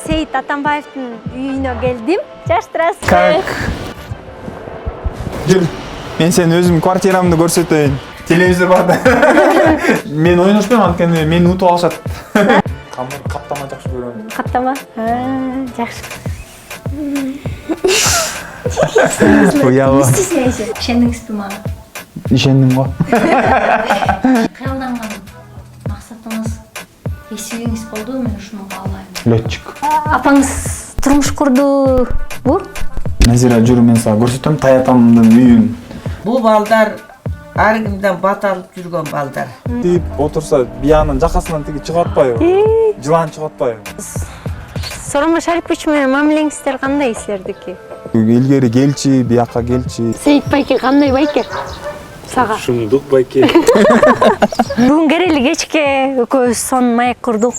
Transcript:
Сейит Атамбаевдин үйүнө келдим. Жаштырасыз. Как? Жүр. Мен сен өзүм квартирамды көрсөтөйүн. Телевизор бар да. Мен ойношпойм, анткени мени утуп алышат. Каптама жакшы көрөм. Каптама? Жакшы. Уяба. Не стесняйся. Ишендиңизби мага? Ишендим го. Кыялданган максатыңыз, эсибиңиз болду, мен ушуну каалайм. Летчик. Апаңыз турмуш курдубу? Назира, жүрү, мен сага көрсөтөм Таятамдын үйүн. Бул балдар ар кимден бат алып жүргөн балдар. Тип отурса, биянын жакасынан тиги чыгып атпайбы? Жылан чыгып атпайбы? Сооронбай Шарипович менен мамилеңиздер кандай силердики? Илгери келчи, бияка келчи. Сейит байке кандай байке? Сага. Шумдук байке. Бүгүн керели кечке экөөбүз сон маек курдук.